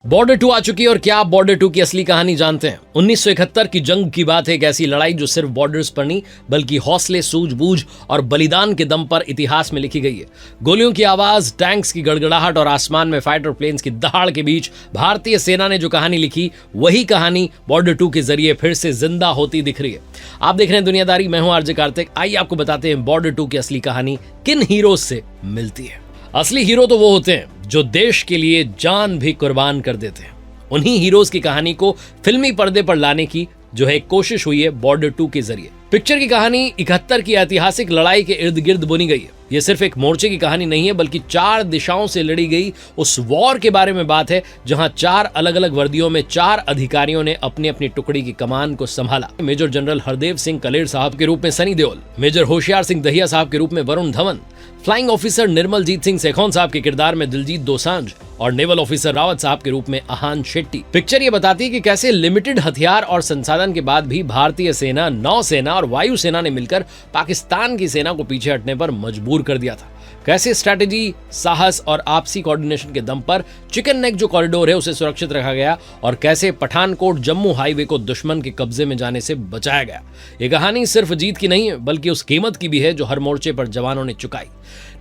Border 2 आ चुकी है और क्या आप बॉर्डर 2 की असली कहानी जानते हैं? 1971 की जंग की बात है, एक ऐसी लड़ाई जो सिर्फ बॉर्डर्स पर नहीं बल्कि हौसले, सूझबूझ और बलिदान के दम पर इतिहास में लिखी गई है। गोलियों की आवाज, टैंक्स की गड़गड़ाहट और आसमान में फाइटर प्लेन्स की दहाड़ के बीच भारतीय सेना ने जो कहानी लिखी, वही कहानी बॉर्डर 2 के जरिए फिर से जिंदा होती दिख रही है। आप देख रहे हैं दुनियादारी, मैं हूं आरजे कार्तिक। आइए आपको बताते हैं बॉर्डर 2 की असली कहानी किन हीरोज से मिलती है। असली हीरो तो वो होते हैं जो देश के लिए जान भी कुर्बान कर देते हैं। उन्हीं हीरोज की कहानी को फिल्मी पर्दे पर लाने की जो है कोशिश हुई है बॉर्डर 2 के जरिए। पिक्चर की कहानी 71 की ऐतिहासिक लड़ाई के इर्द गिर्द बुनी गई है। ये सिर्फ एक मोर्चे की कहानी नहीं है बल्कि 4 दिशाओं से लड़ी गई उस वॉर के बारे में बात है, जहां 4 अलग अलग वर्दियों में 4 अधिकारियों ने अपनी अपनी टुकड़ी की कमान को संभाला। मेजर जनरल हरदेव सिंह कलेर साहब के रूप में सनी देओल, मेजर होशियार सिंह दहिया साहब के रूप में वरुण धवन, फ्लाइंग ऑफिसर निर्मलजीत सिंह सेखोन साहब के किरदार में दिलजीत दोसांझ और नेवल ऑफिसर रावत साहब के रूप में आहान शेट्टी। पिक्चर ये बताती है कि कैसे लिमिटेड हथियार और संसाधन के बाद भी भारतीय सेना, नौसेना और वायुसेना ने मिलकर पाकिस्तान की सेना को पीछे हटने पर मजबूर कर दिया था। कैसे स्ट्रैटेजी, साहस और आपसी कोऑर्डिनेशन के दम पर चिकन नेक जो कॉरिडोर है उसे सुरक्षित रखा गया और कैसे पठानकोट जम्मू हाईवे को दुश्मन के कब्जे में जाने से बचाया गया। ये कहानी सिर्फ जीत की नहीं है बल्कि उस कीमत की भी है जो हर मोर्चे पर जवानों ने चुकाई।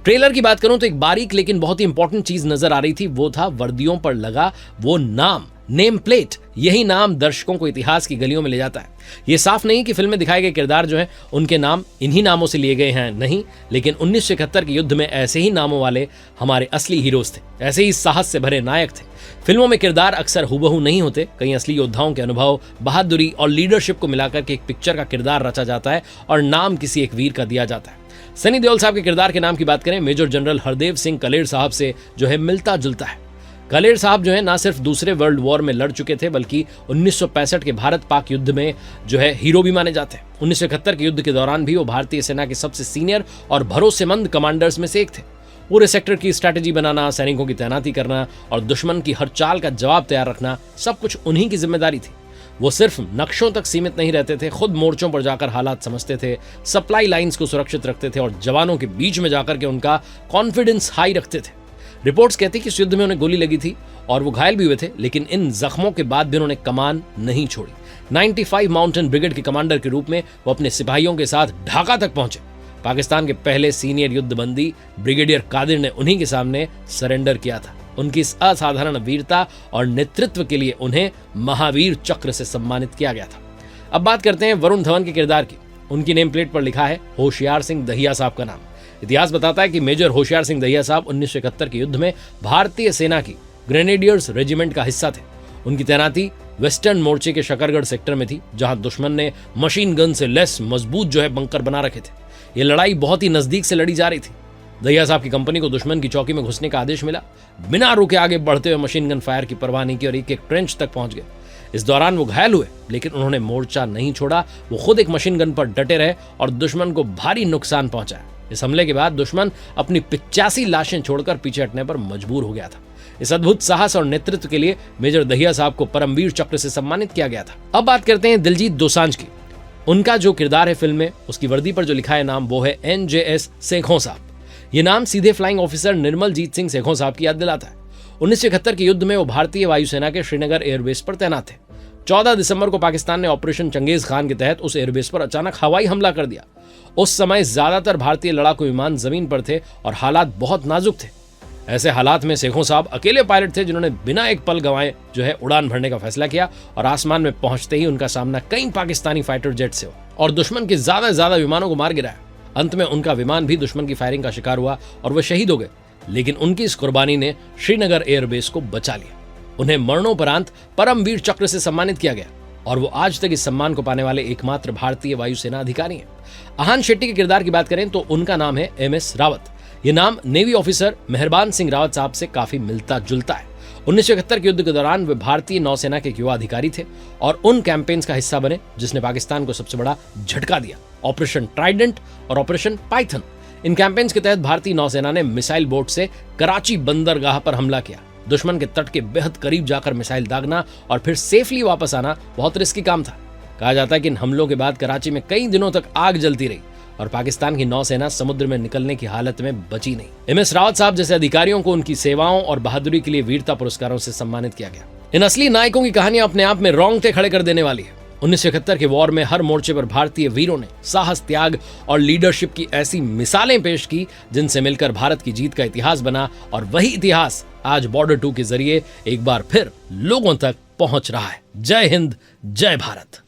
ट्रेलर की बात करूं तो एक बारीक लेकिन बहुत ही इंपॉर्टेंट चीज नजर आ रही थी, वो था वर्दियों पर लगा वो नाम, नेम प्लेट। यही नाम दर्शकों को इतिहास की गलियों में ले जाता है। ये साफ नहीं कि फिल्म में दिखाए गए किरदार जो हैं उनके नाम इन्हीं नामों से लिए गए हैं, नहीं, लेकिन 1971 के युद्ध में ऐसे ही नामों वाले हमारे असली हीरोज थे, ऐसे ही साहस से भरे नायक थे। फिल्मों में किरदार अक्सर हुबहू नहीं होते, कई असली योद्धाओं के अनुभव, बहादुरी और लीडरशिप को मिलाकर के एक पिक्चर का किरदार रचा जाता है और नाम किसी एक वीर का दिया जाता है। सनी देओल साहब के किरदार के नाम की बात करें, मेजर जनरल हरदेव सिंह कलेर साहब से जो है मिलता जुलता है। कलेर साहब जो है ना सिर्फ दूसरे वर्ल्ड वॉर में लड़ चुके थे बल्कि 1965 के भारत पाक युद्ध में जो है हीरो भी माने जाते हैं। 1971 के युद्ध के दौरान भी वो भारतीय सेना के सबसे सीनियर और भरोसेमंद कमांडर्स में से एक थे। पूरे सेक्टर की स्ट्रैटेजी बनाना, सैनिकों की तैनाती करना और दुश्मन की हर चाल का जवाब तैयार रखना, सब कुछ उन्हीं की जिम्मेदारी थी। वो सिर्फ नक्शों तक सीमित नहीं रहते थे, खुद मोर्चों पर जाकर हालात समझते थे, सप्लाई लाइंस को सुरक्षित रखते थे और जवानों के बीच में जाकर के उनका कॉन्फिडेंस हाई रखते थे। रिपोर्ट्स कहती कि इस युद्ध में उन्हें गोली लगी थी और वो घायल भी हुए थे, लेकिन इन जख्मों के बाद भी उन्होंने कमान नहीं छोड़ी। 95 माउंटेन ब्रिगेड के कमांडर के रूप में वो अपने सिपाहियों के साथ ढाका तक पहुंचे। पाकिस्तान के पहले सीनियर युद्धबंदी ब्रिगेडियर कादिर ने उन्हीं के सामने सरेंडर किया था। उनकी इस असाधारण वीरता और नेतृत्व के लिए उन्हें महावीर चक्र से सम्मानित किया गया था। अब बात करते हैं वरुण धवन के किरदार की। उनकी नेम प्लेट पर लिखा है होशियार सिंह दहिया साहब का नाम। इतिहास बताता है कि मेजर होशियार सिंह दहिया साहब 1971 के युद्ध में भारतीय सेना की ग्रेनेडियर्स रेजिमेंट का हिस्सा थे। उनकी तैनाती वेस्टर्न मोर्चे के शकरगढ़ सेक्टर में थी, जहां दुश्मन ने मशीन गन से लैस मजबूत जो है बंकर बना रखे थे। यह लड़ाई बहुत ही नजदीक से लड़ी जा रही थी। दहिया साहब की कंपनी को दुश्मन की चौकी में घुसने का आदेश मिला। बिना रुके आगे बढ़ते हुए मशीन गन फायर की परवाह नहीं की और एक ट्रेंच तक पहुंच गए। इस दौरान वो घायल हुए, लेकिन उन्होंने मोर्चा नहीं छोड़ा। वो खुद एक मशीन गन पर डटे रहे और दुश्मन को भारी नुकसान पहुंचाया। इस हमले के बाद दुश्मन अपनी 85 लाशें छोड़कर पीछे हटने पर मजबूर हो गया था। इस अद्भुत साहस और नेतृत्व के लिए मेजर दहिया साहब को परमवीर चक्र से सम्मानित किया गया था। अब बात करते हैं दिलजीत दोसांझ की। उनका जो किरदार है फिल्म में, उसकी वर्दी पर जो लिखा है नाम, वो है NJS सेखों साहब। ये नाम सीधे फ्लाइंग ऑफिसर निर्मलजीत सिंह सेखों साहब की याद दिलाता है। 1971 के युद्ध में वो भारतीय वायुसेना के श्रीनगर एयरबेस पर तैनात थे। 14 दिसंबर को पाकिस्तान ने ऑपरेशन चंगेज खान के तहत उस एयरबेस पर अचानक हवाई हमला कर दिया। उस समय ज्यादातर भारतीय लड़ाकू विमान जमीन पर थे और हालात बहुत नाजुक थे। ऐसे हालात में सेखों साहब अकेले पायलट थे जिन्होंने बिना एक पल गंवाए जो है उड़ान भरने का फैसला किया और आसमान में पहुंचते ही उनका सामना कई पाकिस्तानी फाइटर जेट से हुआ और दुश्मन के ज्यादा विमानों को मार गिराया। अंत में उनका विमान भी दुश्मन की फायरिंग का शिकार हुआ और वह शहीद हो गए, लेकिन उनकी इस कुर्बानी ने श्रीनगर एयरबेस को बचा लिया। उन्हें मरणोपरांत परमवीर चक्र से सम्मानित किया गया और वो आज तक इस सम्मान को पाने वाले एकमात्र भारतीय वायुसेना अधिकारी हैं। आहान शेट्टी के किरदार की बात करें तो उनका नाम है MS रावत। ये नाम नेवी ऑफिसर मेहरबान सिंह रावत साहब से काफी मिलता जुलता है। 1971 के युद्ध के दौरान वे भारतीय नौसेना के युवा अधिकारी थे और उन कैंपेन्स का हिस्सा बने जिसने पाकिस्तान को सबसे बड़ा झटका दिया, ऑपरेशन ट्राइडेंट और ऑपरेशन पाइथन। इन कैंपेन्स के तहत भारतीय नौसेना ने मिसाइल बोट से कराची बंदरगाह पर हमला किया। दुश्मन के तट के बेहद करीब जाकर मिसाइल दागना और फिर सेफली वापस आना बहुत रिस्की काम था। कहा जाता है कि इन हमलों के बाद कराची में कई दिनों तक आग जलती रही और पाकिस्तान की नौसेना समुद्र में निकलने की हालत में बची नहीं। MS रावत साहब जैसे अधिकारियों को उनकी सेवाओं और बहादुरी के लिए वीरता पुरस्कारों से सम्मानित किया गया। इन असली नायकों की कहानियां अपने आप में रोंगटे खड़े कर देने वाली है। 1971 के वॉर में हर मोर्चे पर भारतीय वीरों ने साहस, त्याग और लीडरशिप की ऐसी मिसालें पेश की जिनसे मिलकर भारत की जीत का इतिहास बना, और वही इतिहास आज बॉर्डर 2 के जरिए एक बार फिर लोगों तक पहुंच रहा है। जय हिंद, जय भारत।